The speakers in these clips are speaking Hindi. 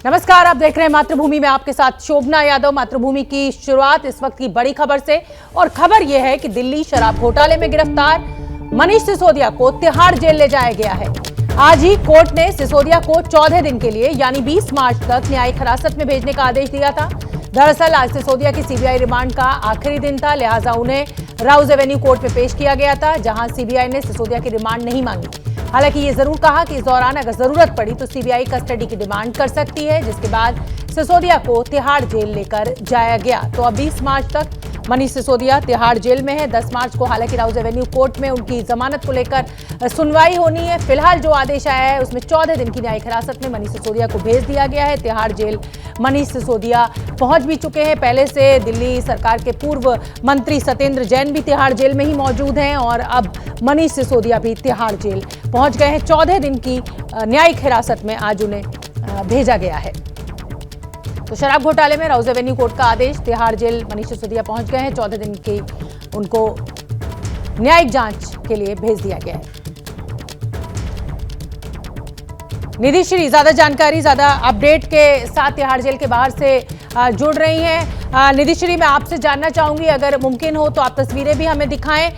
नमस्कार, आप देख रहे हैं मातृभूमि में आपके साथ शोभना यादव। मातृभूमि की शुरुआत इस वक्त की बड़ी खबर से, और खबर यह है कि दिल्ली शराब घोटाले में गिरफ्तार मनीष सिसोदिया को तिहाड़ जेल ले जाया गया है। आज ही कोर्ट ने सिसोदिया को 14 दिन के लिए यानी 20 मार्च तक न्यायिक हिरासत में भेजने का आदेश दिया था। दरअसल आज सिसोदिया की सीबीआई रिमांड का आखिरी दिन था, लिहाजा उन्हें राउज एवेन्यू कोर्ट में पेश किया गया था, जहां सीबीआई ने सिसोदिया की रिमांड नहीं मांगी। हालांकि ये जरूर कहा कि इस दौरान अगर जरूरत पड़ी तो सीबीआई कस्टडी की डिमांड कर सकती है, जिसके बाद सिसोदिया को तिहाड़ जेल लेकर जाया गया। तो अब 20 मार्च तक मनीष सिसोदिया तिहाड़ जेल में है। 10 मार्च को हालांकि राउज एवेन्यू कोर्ट में उनकी जमानत को लेकर सुनवाई होनी है। फिलहाल जो आदेश आया है उसमें 14 दिन की न्यायिक हिरासत में मनीष सिसोदिया को भेज दिया गया है। तिहाड़ जेल मनीष सिसोदिया पहुंच भी चुके हैं। पहले से दिल्ली सरकार के पूर्व मंत्री सत्येंद्र जैन भी तिहाड़ जेल में ही मौजूद हैं, और अब मनीष सिसोदिया भी तिहाड़ जेल पहुंच गए हैं। 14 दिन की न्यायिक हिरासत में आज उन्हें भेजा गया है। तो शराब घोटाले में राउज एवेन्यू कोर्ट का आदेश, तिहाड़ जेल मनीष सिसोदिया पहुंच गए हैं। 14 दिन की उनको न्यायिक जांच के लिए भेज दिया गया है। निधि श्री ज्यादा जानकारी, ज्यादा अपडेट के साथ तिहाड़ जेल के बाहर से जुड़ रही हैं। निधि श्री, मैं आपसे जानना चाहूंगी, अगर मुमकिन हो तो आप तस्वीरें भी हमें दिखाएं।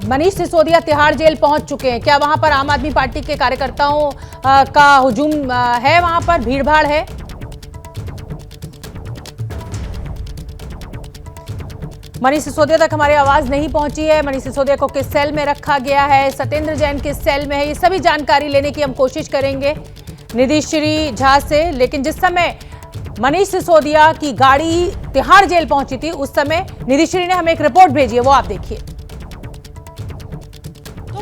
मनीष सिसोदिया तिहाड़ जेल पहुंच चुके हैं, क्या वहां पर आम आदमी पार्टी के कार्यकर्ताओं का हुजूम है, वहां पर भीड़-भाड़ है? मनीष सिसोदिया तक हमारी आवाज नहीं पहुंची है। मनीष सिसोदिया को किस सेल में रखा गया है, सत्येंद्र जैन किस सेल में है, ये सभी जानकारी लेने की हम कोशिश करेंगे निधि श्री झा से। लेकिन जिस समय मनीष सिसोदिया की गाड़ी तिहाड़ जेल पहुंची थी, उस समय निधि श्री ने हमें एक रिपोर्ट भेजी है, वो आप देखिए।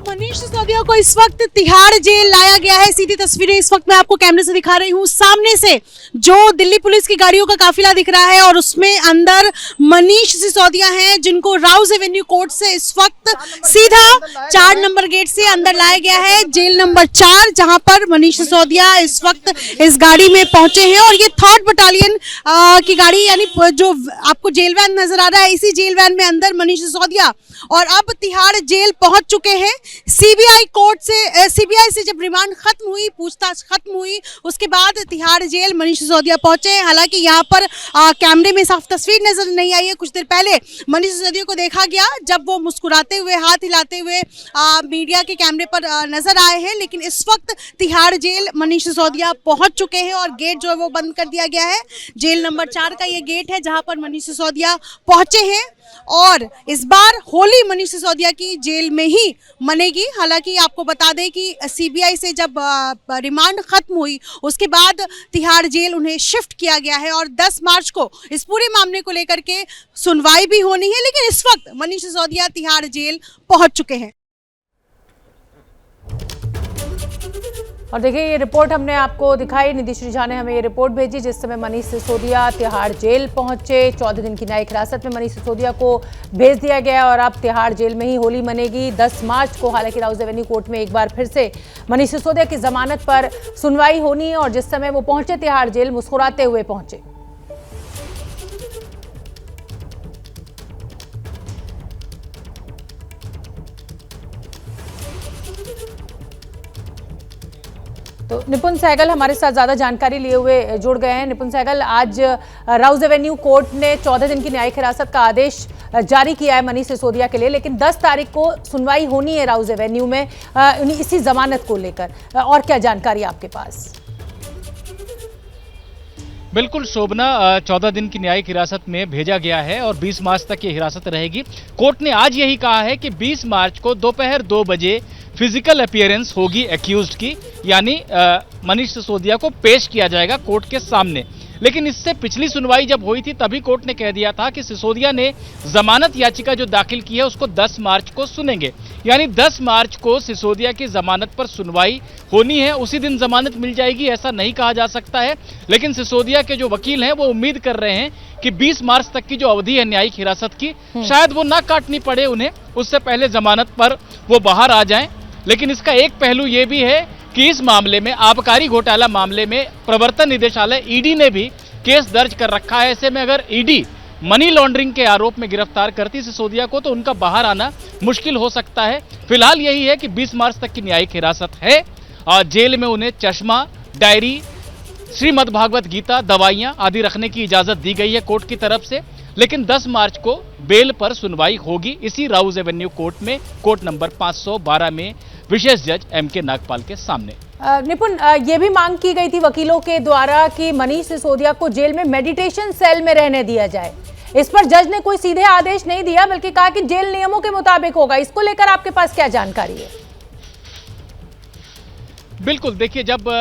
मनीष सिसोदिया को इस वक्त तिहाड़ जेल लाया गया है। सीधी तस्वीरें इस वक्त मैं आपको कैमरे से दिखा रही हूँ। सामने से जो दिल्ली पुलिस की गाड़ियों का काफिला दिख रहा है, और उसमें अंदर मनीष सिसोदिया हैं, जिनको राउज एवेन्यू कोर्ट से इस वक्त सीधा 4 नंबर गेट से अंदर लाया गया है, जेल नंबर 4, जहां पर मनीष सिसोदिया इस वक्त इस गाड़ी में पहुंचे हैं। और ये 3rd बटालियन की गाड़ी, यानी जो आपको जेल वैन नजर आ रहा है, इसी जेल वैन में अंदर मनीष सिसोदिया और अब तिहाड़ जेल पहुंच चुके हैं। सीबीआई से जब रिमांड खत्म हुई, पूछताछ खत्म हुई, उसके बाद तिहाड़ जेल मनीष सिसोदिया पहुंचे। हालांकि यहाँ पर कैमरे में साफ तस्वीर नजर नहीं आई है। कुछ देर पहले मनीष सिसोदिया को देखा गया जब वो मुस्कुराते हुए, हाथ हिलाते हुए मीडिया के कैमरे पर नजर आए हैं। लेकिन इस वक्त तिहाड़ जेल मनीष सिसोदिया पहुंच चुके हैं, और गेट जो है वो बंद कर दिया गया है। जेल नंबर 4 का ये गेट है जहां पर मनीष सिसोदिया पहुंचे हैं, और इस बार होली मनीष सिसोदिया की जेल में ही मनेगी। हालांकि आपको बता दें कि सीबीआई से जब रिमांड खत्म हुई, उसके बाद तिहाड़ जेल उन्हें शिफ्ट किया गया है, और 10 मार्च को इस पूरे मामले को लेकर के सुनवाई भी होनी है। लेकिन इस वक्त मनीष सिसोदिया तिहाड़ जेल पहुंच चुके हैं। और देखिए, ये रिपोर्ट हमने आपको दिखाई, निधि श्री झा ने हमें ये रिपोर्ट भेजी, जिस समय मनीष सिसोदिया तिहाड़ जेल पहुंचे। 14 दिन की न्यायिक हिरासत में मनीष सिसोदिया को भेज दिया गया, और अब तिहाड़ जेल में ही होली मनेगी। 10 मार्च को हालांकि राउज एवेन्यू कोर्ट में एक बार फिर से मनीष सिसोदिया की जमानत पर सुनवाई होनी है, और जिस समय वो पहुंचे तिहाड़ जेल, मुस्कुराते हुए पहुंचे। तो निपुण सहगल हमारे साथ ज्यादा जानकारी लिए हुए जुड़ गए हैं। निपुण सहगल, आज राउज एवेन्यू कोर्ट ने 14 दिन की न्यायिक हिरासत का आदेश जारी किया है मनीष सिसोदिया के लिए, लेकिन 10 तारीख को सुनवाई होनी है राउज एवेन्यू में इसी जमानत को लेकर, और क्या जानकारी आपके पास? बिल्कुल शोभना, 14 दिन की न्यायिक हिरासत में भेजा गया है और 20 मार्च तक ये हिरासत रहेगी। कोर्ट ने आज यही कहा है कि 20 मार्च को दोपहर 2 बजे फिजिकल अपीयरेंस होगी एक्यूज्ड की, यानी मनीष सिसोदिया को पेश किया जाएगा कोर्ट के सामने। लेकिन इससे पिछली सुनवाई जब हुई थी, तभी कोर्ट ने कह दिया था कि सिसोदिया ने जमानत याचिका जो दाखिल की है उसको 10 मार्च को सुनेंगे, यानी 10 मार्च को सिसोदिया की जमानत पर सुनवाई होनी है। उसी दिन जमानत मिल जाएगी ऐसा नहीं कहा जा सकता है, लेकिन सिसोदिया के जो वकील हैं वो उम्मीद कर रहे हैं कि 20 मार्च तक की जो अवधि है न्यायिक हिरासत की, शायद वो ना काटनी पड़े उन्हें, उससे पहले जमानत पर वो बाहर आ जाएं। लेकिन इसका एक पहलू ये भी है कि इस मामले में, आबकारी घोटाला मामले में, प्रवर्तन निदेशालय ईडी ने भी केस दर्ज कर रखा है। ऐसे में अगर ईडी मनी लॉन्ड्रिंग के आरोप में गिरफ्तार करती सिसोदिया को, तो उनका बाहर आना मुश्किल हो सकता है। फिलहाल यही है कि 20 मार्च तक की न्यायिक हिरासत है, और जेल में उन्हें चश्मा, डायरी, श्रीमद् भागवत गीता, दवाइयां आदि रखने की इजाजत दी गई है कोर्ट की तरफ से। लेकिन 10 मार्च को बेल पर सुनवाई होगी इसी राउज एवेन्यू कोर्ट में, कोर्ट नंबर 512 में विशेष जज एम.के. नागपाल के सामने। निपुण, ये भी मांग की गई थी वकीलों के द्वारा कि मनीष सिसोदिया को जेल में मेडिटेशन सेल में रहने दिया जाए। इस पर जज ने कोई सीधे आदेश नहीं दिया, बल्कि कहा कि जेल नियमों के मुताबिक होगा। इसको लेकर आपके पास क्या जानकारी है? बिल्कुल, देखिए, जब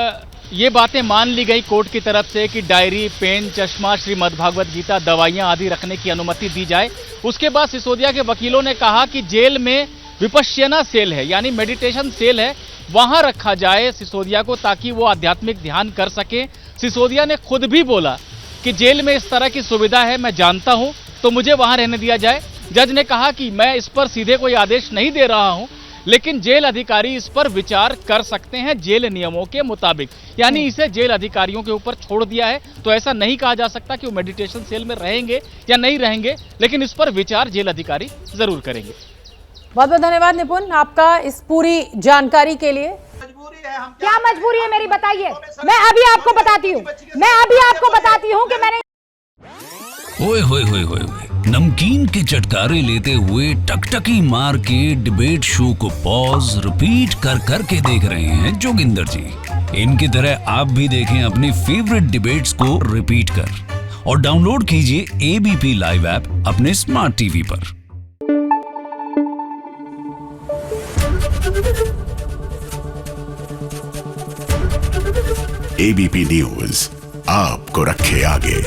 ये बातें मान ली गई कोर्ट की तरफ से कि डायरी, पेन, चश्मा, श्रीमद् भागवत गीता, दवाइयां आदि रखने की अनुमति दी जाए, उसके बाद सिसोदिया के वकीलों ने कहा कि जेल में विपश्यना सेल है, यानी मेडिटेशन सेल है, वहां रखा जाए सिसोदिया को, ताकि वो आध्यात्मिक ध्यान कर सके। सिसोदिया ने खुद भी बोला कि जेल में इस तरह की सुविधा है, मैं जानता हूं, तो मुझे वहां रहने दिया जाए। जज ने कहा कि मैं इस पर सीधे कोई आदेश नहीं दे रहा हूं, लेकिन जेल अधिकारी इस पर विचार कर सकते हैं जेल नियमों के मुताबिक, यानी इसे जेल अधिकारियों के ऊपर छोड़ दिया है। तो ऐसा नहीं कहा जा सकता कि वो मेडिटेशन सेल में रहेंगे या नहीं रहेंगे, लेकिन इस पर विचार जेल अधिकारी जरूर करेंगे। बहुत बहुत धन्यवाद निपुण आपका इस पूरी जानकारी के लिए। क्या मजबूरी है मेरी, बताइए। मैं अभी आपको बताती हूँ कि मैंने ओए होए होए होए, नमकीन के चटकारे लेते हुए टकटकी मार के डिबेट शो को पॉज रिपीट कर करके देख रहे हैं जोगिंदर जी। इनकी तरह आप भी देखें अपनी फेवरेट डिबेट्स को रिपीट कर और डाउनलोड कीजिए एबीपी लाइव ऐप अपने स्मार्ट टीवी पर। एबीपी न्यूज आपको रखे आगे।